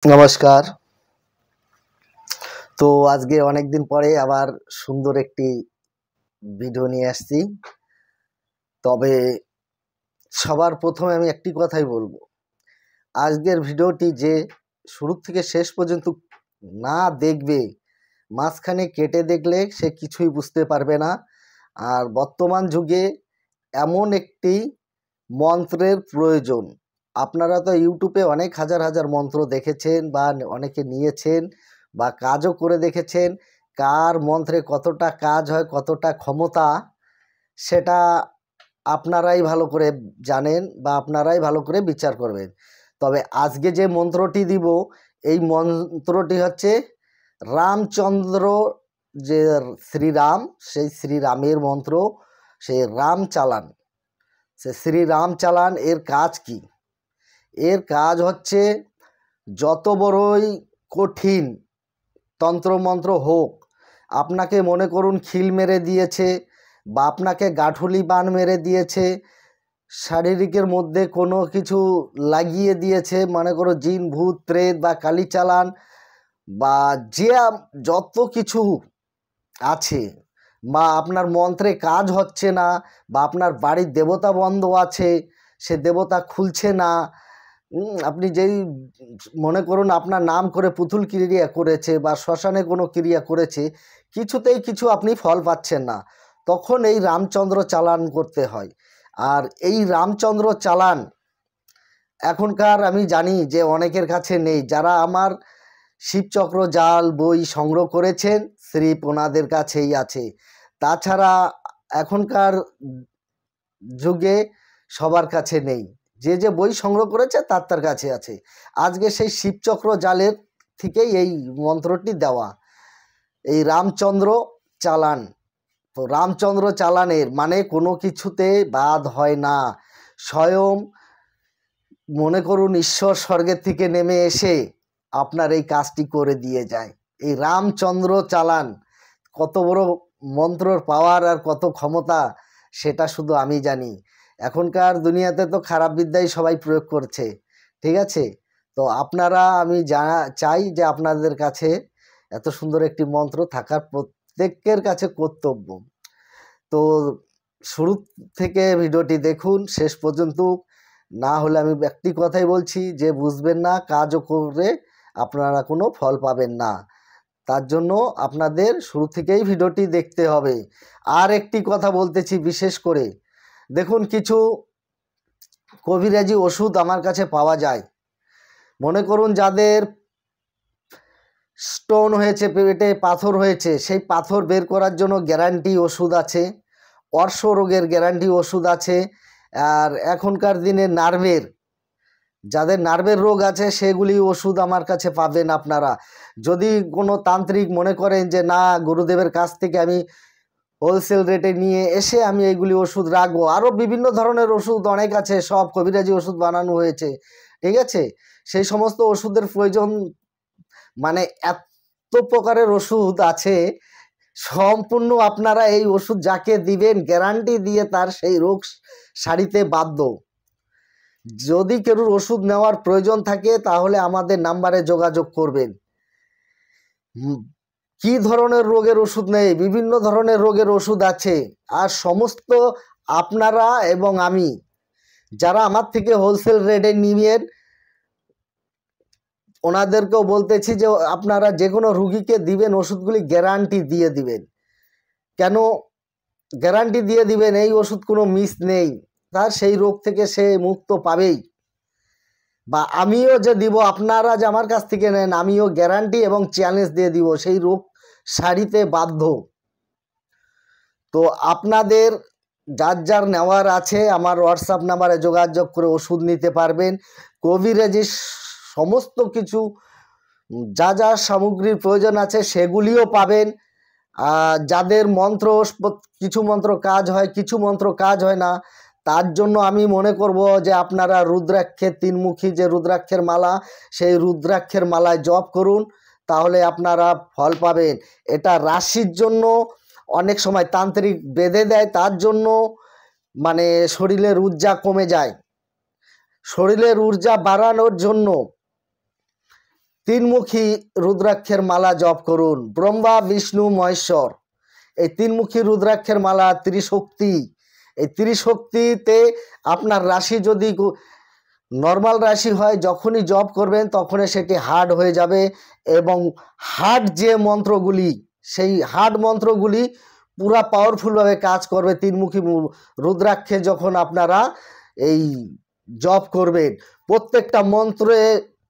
নমস্কার। তো আজকে অনেক দিন পরে আবার সুন্দর একটি ভিডিও নিয়ে আসছি। তবে সবার প্রথমে আমি একটি কথাই বলবো, আজকের ভিডিওটি যে শুরু থেকে শেষ পর্যন্ত না দেখবে, মাঝখানে কেটে দেখলে সে কিছুই বুঝতে পারবে না। আর বর্তমান যুগে এমন একটি মন্ত্রের প্রয়োজন। আপনারা তো ইউটিউবে অনেক হাজার হাজার মন্ত্র দেখেছেন বা অনেকে নিয়েছেন বা কাজও করে দেখেছেন। কার মন্ত্রে কতটা কাজ হয়, কতটা ক্ষমতা, সেটা আপনারাই ভালো করে জানেন বা আপনারাই ভালো করে বিচার করবেন। তবে আজকে যে মন্ত্রটি দিব, এই মন্ত্রটি হচ্ছে রামচন্দ্র, যে শ্রীরাম, সেই শ্রীরামের মন্ত্র, সেই রাম চালান, সে শ্রীরাম চালান। এর কাজ কি? এর কাজ হচ্ছে, যত বড়ই কঠিন তন্ত্রমন্ত্র হোক, আপনাকে মনে করুন খিল মেরে দিয়েছে বা আপনাকে গাঠুলি বান মেরে দিয়েছে, শারীরিকের মধ্যে কোনো কিছু লাগিয়ে দিয়েছে, মনে করো জিন ভূত প্রেত বা কালী চালান বা যে যত কিছু আছে, বা আপনার মন্ত্রে কাজ হচ্ছে না, বা আপনার বাড়ির দেবতা বন্ধ আছে, সে দেবতা খুলছে না, আপনি যেই মনে করুন আপনার নাম করে পুতুল ক্রিয়া করেছে বা শ্মশানে কোনো ক্রিয়া করেছে, কিছুতেই কিছু আপনি ফল পাচ্ছেন না, তখন এই রামচন্দ্র চালান করতে হয়। আর এই রামচন্দ্র চালান এখনকার আমি জানি যে অনেকের কাছে নেই। যারা আমার শিবচক্র জাল বই সংগ্রহ করেছেন, স্রেফ ওনাদের কাছেই আছে। তাছাড়া এখনকার যুগে সবার কাছে নেই। যে যে বই সংগ্রহ করেছে তার কাছে আছে। আজকে সেই শিবচক্র জালের থেকেই এই মন্ত্রটি দেওয়া, এই রামচন্দ্র চালান। তো রামচন্দ্র চালানের মানে কোনো কিছুতে বাদ হয় না। স্বয়ং মনে করুন ঈশ্বর স্বর্গের থেকে নেমে এসে আপনার এই কাজটি করে দিয়ে যায়। এই রামচন্দ্র চালান কত বড় মন্ত্রর পাওয়ার আর কত ক্ষমতা, সেটা শুধু আমি জানি। এখনকার দুনিয়াতে তো খারাপ বিদ্যাই সবাই প্রয়োগ করছে, ঠিক আছে? তো আপনারা, আমি চাই যে আপনাদের কাছে এত সুন্দর একটি মন্ত্র থাকার প্রত্যেকের কাছে কর্তব্য। তো শুরু থেকে ভিডিওটি দেখুন শেষ পর্যন্ত। না হলে আমি একটি কথাই বলছি, যে বুঝবেন না কাজও করে আপনারা কোনো ফল পাবেন না। তার জন্য আপনাদের শুরু থেকেই ভিডিওটি দেখতে হবে। আর একটি কথা বলতেছি বিশেষ করে, দেখুন কিছু কবিরাজি ওষুধ আমার কাছে পাওয়া যায়। মনে করুন যাদের স্টোন হয়েছে, পেটে পাথর হয়েছে, সেই পাথর বের করার জন্য গ্যারান্টি ওষুধ আছে। অর্শ রোগের গ্যারান্টি ওষুধ আছে। আর এখনকার দিনে যাদের নার্ভের রোগ আছে, সেগুলি ওষুধ আমার কাছে পাবেন আপনারা। যদি কোনো তান্ত্রিক মনে করেন যে না, গুরুদেবের কাছ থেকে আমি হোলসেল রেটে নিয়ে এসে আমি এইগুলি ওষুধ রাখবো, আরও বিভিন্ন ধরনের ওষুধ অনেক আছে, সব কবিরাজি ওষুধ বানানো হয়েছে, ঠিক আছে? সেই সমস্ত ওষুধের প্রয়োজন, মানে এত প্রকারের ওষুধ আছে, সম্পূর্ণ আপনারা এই ওষুধ যাকে দিবেন গ্যারান্টি দিয়ে তার সেই রোগ সারিতে বাধ্য। যদি কেউ ওষুধ নেওয়ার প্রয়োজন থাকে তাহলে আমাদের নাম্বারে যোগাযোগ করবেন। কি ধরনের রোগের ওষুধ নেই, বিভিন্ন ধরনের রোগের ওষুধ আছে। আর সমস্ত আপনারা এবং আমি যারা আমার থেকে হোলসেল রেটে নিবেন, ওনাদেরকেও বলতেছি যে আপনারা যে কোনো রুগীকে দিবেন ওষুধগুলি গ্যারান্টি দিয়ে দিবেন। কেন গ্যারান্টি দিয়ে দিবেন? এই ওষুধ কোনো মিস নেই, তার সেই রোগ থেকে সে মুক্ত পাবেই। বা আমিও যে দিব, আপনারা যে আমার কাছ থেকে নেন, আমিও গ্যারান্টি এবং চ্যালেঞ্জ দিয়ে দিব সেই রোগ সারিতে বাধ্য। তো আপনাদের যার যার নেওয়ার আছে আমার হোয়াটসঅ্যাপ নাম্বারে যোগাযোগ করে ওষুধ নিতে পারবেন। কবিরাজি সমস্ত কিছু যা যা সামগ্রীর প্রয়োজন আছে সেগুলিও পাবেন। যাদের মন্ত্র, কিছু মন্ত্র কাজ হয়, কিছু মন্ত্র কাজ হয় না, তার জন্য আমি মনে করব যে আপনারা রুদ্রাক্ষের তিনমুখী যে রুদ্রাক্ষের মালা, সেই রুদ্রাক্ষের মালায় জপ করুন, তাহলে আপনারা ফল পাবেন। এটা রাশির জন্য অনেক সময় তান্ত্রিক বেঁধে দেয়, তার জন্য মানে শরীরের ঊর্জা কমে যায়। শরীরের ঊর্জা বাড়ানোর জন্য তিনমুখী রুদ্রাক্ষের মালা জপ করুন। ব্রহ্মা বিষ্ণু মহেশ্বর, এই তিনমুখী রুদ্রাক্ষের মালা ত্রিশক্তি। এই ত্রিশক্তিতে আপনার রাশি যদি নর্মাল রাশি হয়, যখনই জপ করবেন তখনই সেটি হার্ড হয়ে যাবে, এবং হার্ড যে মন্ত্রগুলি, সেই হার্ড মন্ত্রগুলি পুরা পাওয়ারফুলভাবে কাজ করবে। তিনমুখী রুদ্রাক্ষে যখন আপনারা এই জপ করবেন, প্রত্যেকটা মন্ত্রে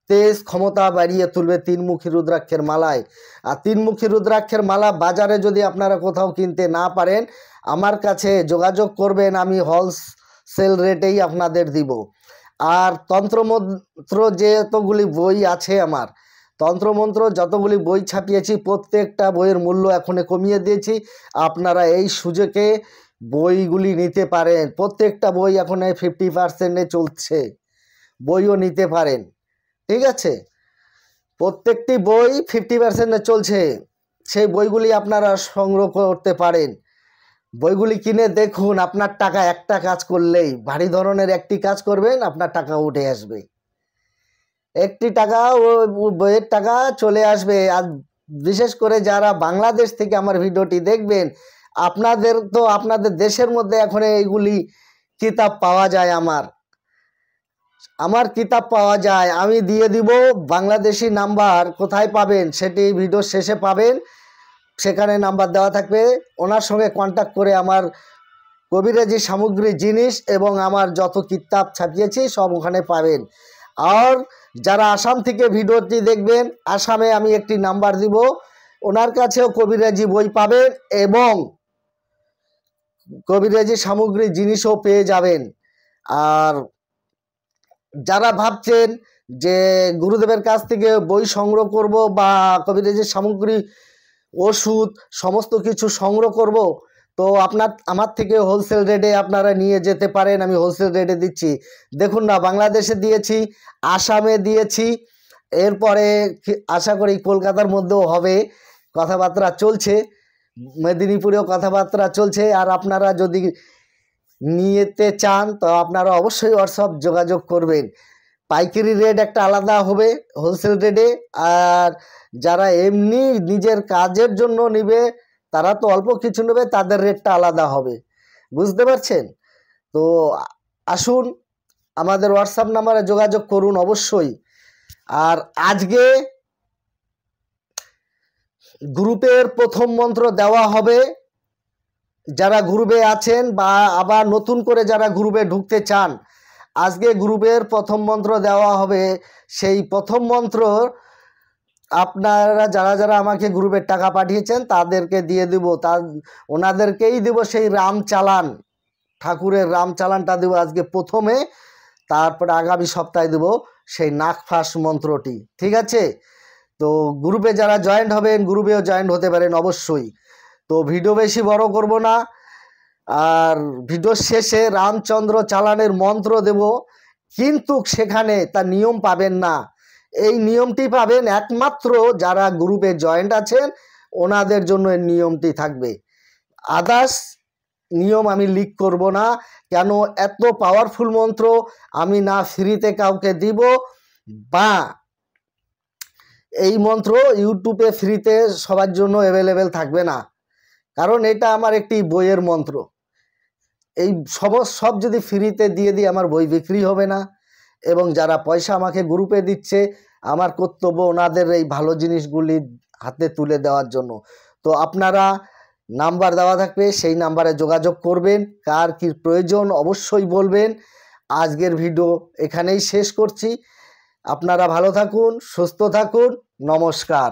তেজ ক্ষমতা বাড়িয়ে তুলবে তিনমুখী রুদ্রাক্ষের মালায়। আর তিনমুখী রুদ্রাক্ষের মালা বাজারে যদি আপনারা কোথাও কিনতে না পারেন, আমার কাছে যোগাযোগ করবেন, আমি হোলসেল রেটেই আপনাদের দিব। আর তন্ত্রমন্ত্র যতগুলি বই আছে, আমার তন্ত্রমন্ত্র যতগুলি বই ছাপিয়েছি, প্রত্যেকটা বইয়ের মূল্য এখন কমিয়ে দিয়েছি। আপনারা এই সুযোগে বইগুলি নিতে পারেন। প্রত্যেকটা বই এখন 50% চলছে, বইও নিতে পারেন। ঠিক আছে, প্রত্যেকটি বই 50% চলছে, সেই বইগুলি আপনারা সংগ্রহ করতে পারেন। বইগুলি কিনে দেখুন, আপনার টাকা একটা কাজ করলেই, ভারী ধরনের একটি কাজ করবেন, আপনার টাকা উঠে আসবে। একটি টাকা, ও বইয়ের টাকা চলে আসবে। আর বিশেষ করে যারা বাংলাদেশ থেকে আমার ভিডিওটি দেখবেন, আপনাদের তো আপনাদের দেশের মধ্যে এখন এইগুলি কিতাব পাওয়া যায়, আমার কিতাব পাওয়া যায়। আমি দিয়ে দিব বাংলাদেশি নাম্বার, কোথায় পাবেন সেটি ভিডিওর শেষে পাবেন, সেখানে নাম্বার দেওয়া থাকবে। ওনার সঙ্গে কন্ট্যাক্ট করে আমার কবিরাজি সামগ্রী জিনিস এবং আমার যত কিতাব ছাপিয়েছি সব ওখানে পাবেন। আর যারা আসাম থেকে ভিডিওটি দেখবেন, আসামে আমি একটি নাম্বার দিব, ওনার কাছেও কবিরাজি বই পাবেন এবং কবিরাজি সামগ্রী জিনিসও পেয়ে যাবেন। আর যারা ভাবছেন যে গুরুদেবের কাছ থেকে বই সংগ্রহ করব বা কবিরাজি সামগ্রী, ওষুধ সমস্ত কিছু সংগ্রহ করব, তো আমার থেকে হোলসেল রেটে আপনারা নিয়ে যেতে পারেন। আমি হোলসেল রেটে দিচ্ছি। দেখুন না, বাংলাদেশে দিয়েছি, আসামে দিয়েছি, এরপরে আশা করি কলকাতার মধ্যেও হবে, কথাবার্তা চলছে, মেদিনীপুরেও কথাবার্তা চলছে। আর আপনারা যদি নিতে চান তো আপনারা অবশ্যই হোয়াটসঅ্যাপ যোগাযোগ করবেন। পাইকারি রেট একটা আলাদা হবে হোলসেল রেটে, আর যারা এমনি নিজের কাজের জন্য নেবে তারা তো অল্প কিছু নেবে, তাদের রেটটা আলাদা হবে। বুঝতে পারছেন? তো আসুন, আমাদের হোয়াটসঅ্যাপ নাম্বারে যোগাযোগ করুন অবশ্যই। আর আজকে গ্রুপের প্রথম মন্ত্র দেওয়া হবে। যারা গ্রুপে আছেন বা আবার নতুন করে যারা গ্রুপে ঢুকতে চান, আজকে গ্রুপের প্রথম মন্ত্র দেওয়া হবে। সেই প্রথম মন্ত্র আপনারা যারা যারা আমাকে গ্রুপের টাকা পাঠিয়েছেন তাদেরকে দিয়ে দেব, ওনাদেরকেই দেব সেই রাম চালান, ঠাকুরের রাম চালানটা দেব আজকে প্রথমে, তারপরে আগামী সপ্তাহে দেব সেই নাগফাস মন্ত্রটি। ঠিক আছে? তো গ্রুপে যারা জয়েন্ট হবেন, গ্রুপেও জয়েন্ট হতে পারেন অবশ্যই। তো ভিডিও বেশি বড় করব না, আর ভিডিওর শেষে রামচন্দ্র চালানের মন্ত্র দেব, কিন্তু সেখানে তার নিয়ম পাবেন না। এই নিয়মটি পাবেন একমাত্র যারা গ্রুপে জয়েন্ট আছেন, ওনাদের জন্য এই নিয়মটি থাকবে। আদার্স নিয়ম আমি লিক করব না, কেন এত পাওয়ারফুল মন্ত্র আমি না ফ্রিতে কাউকে দিব, বা এই মন্ত্র ইউটিউবে ফ্রিতে সবার জন্য অ্যাভেলেবেল থাকবে না, কারণ এটা আমার একটি বইয়ের মন্ত্র। এই সব যদি ফ্রিতে দিয়ে দিই আমার বই বিক্রি হবে না, এবং যারা পয়সা আমাকে গ্রুপে দিচ্ছে আমার কর্তব্য ওনাদের এই ভালো জিনিসগুলি হাতে তুলে দেওয়ার জন্য। তো আপনারা নাম্বার দেওয়া থাকবে, সেই নাম্বারে যোগাযোগ করবেন, কার কি প্রয়োজন অবশ্যই বলবেন। আজকের ভিডিও এখানেই শেষ করছি। আপনারা ভালো থাকুন, সুস্থ থাকুন, নমস্কার।